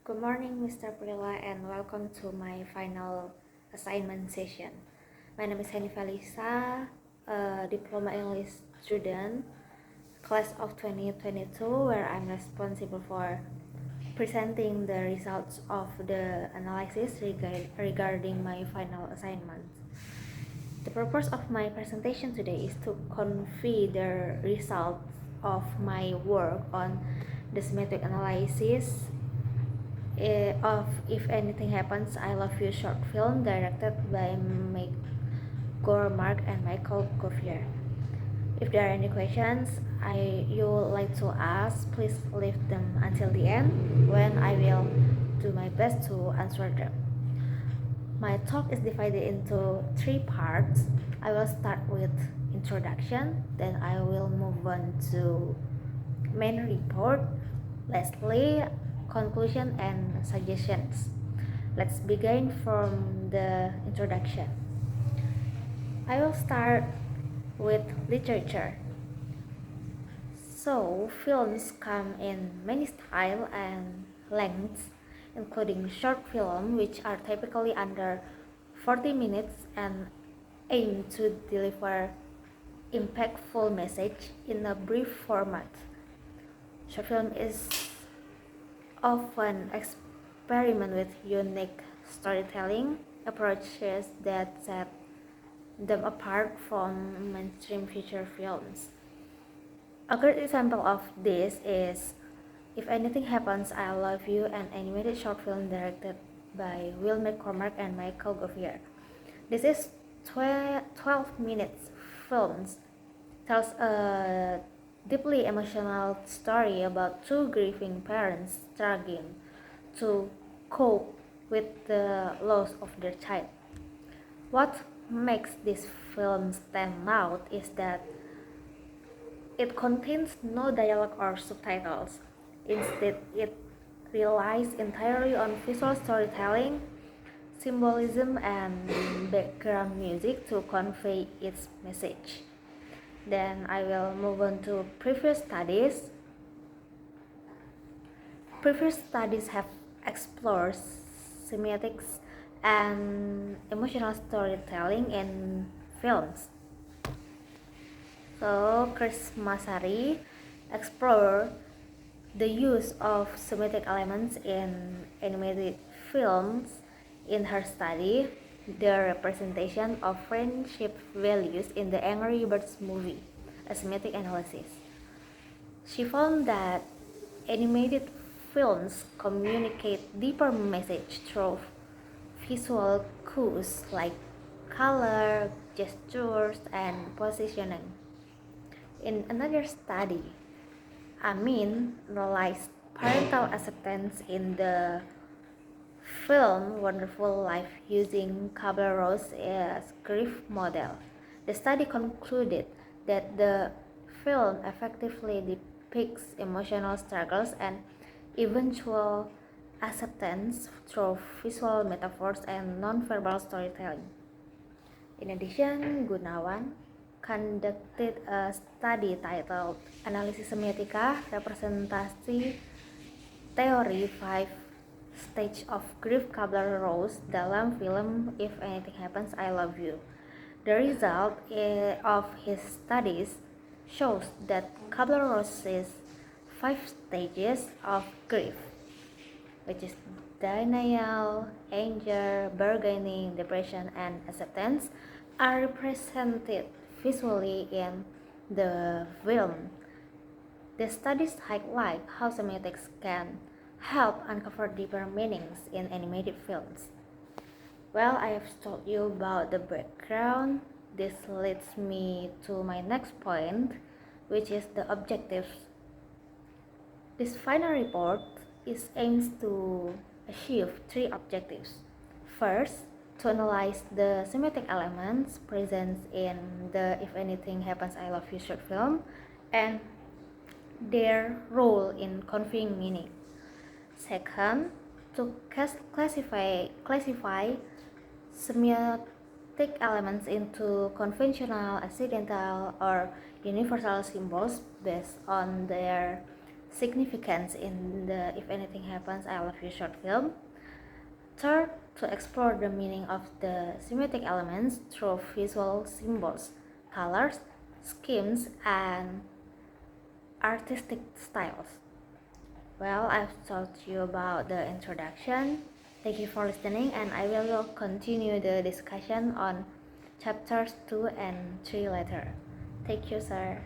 Good morning, Mr. Prila, and welcome to my final assignment session. My name is Hanifa Lisa, a diploma English student, class of 2022, where I'm responsible for presenting the results of the analysis regarding my final assignment. The purpose of my presentation today is to convey the results of my work on the semantic analysis of If Anything Happens, I Love You short film directed by Meg Gormark and Michael Govier. If there are any questions you would like to ask, please leave them until the end when I will do my best to answer them. My talk is divided into 3 parts. I will start with introduction, then I will move on to main report, lastly conclusion and suggestions. Let's begin from the introduction. I will start with literature. So, films come in many styles and lengths, including short films, which are typically under 40 minutes and aim to deliver impactful message in a brief format. Short film is often experiment with unique storytelling approaches that set them apart from mainstream feature films. A great example of this is If Anything Happens, I Love You, an animated short film directed by Will McCormack and Michael Govier. This is 12 minutes film, tells a deeply emotional story about two grieving parents struggling to cope with the loss of their child. What makes this film stand out is that it contains no dialogue or subtitles. Instead, it relies entirely on visual storytelling, symbolism, and background music to convey its message. Then I will move on to previous studies. Previous studies have explored semiotics and emotional storytelling in films. So Chris Masari explored the use of semiotic elements in animated films in her study, The Representation of Friendship Values in the Angry Birds Movie, a semiotic analysis. She found that animated films communicate deeper message through visual cues like color, gestures, and positioning. In another study, Amin analyzed parental acceptance in the film Wonderful Life using Kubler-Ross as grief model. The study concluded that the film effectively depicts emotional struggles and eventual acceptance through visual metaphors and non-verbal storytelling. In addition, Gunawan conducted a study titled Analisis Semiotika, Representasi Teori 5 Stage of Grief Kubler-Ross dalam film If Anything Happens, I Love You. The result of his studies shows that Kubler-Ross's 5 stages of grief, which is denial, anger, bargaining, depression, and acceptance, are represented visually in the film. The studies highlight how semiotics can help uncover deeper meanings in animated films. Well, I have told you about the background. This leads me to my next point, which is the objectives. This final report aims to achieve 3 objectives. First, to analyze the semiotic elements present in the If Anything Happens, I Love You short film and their role in conveying meaning. Second, to classify semiotic elements into conventional, accidental, or universal symbols based on their significance in the If Anything Happens, I Love You short film. Third, to explore the meaning of the thematic elements through visual symbols, colors, schemes, and artistic styles. Well, I've told you about the introduction. Thank you for listening, and I will continue the discussion on chapters 2 and 3 later. Thank you, sir.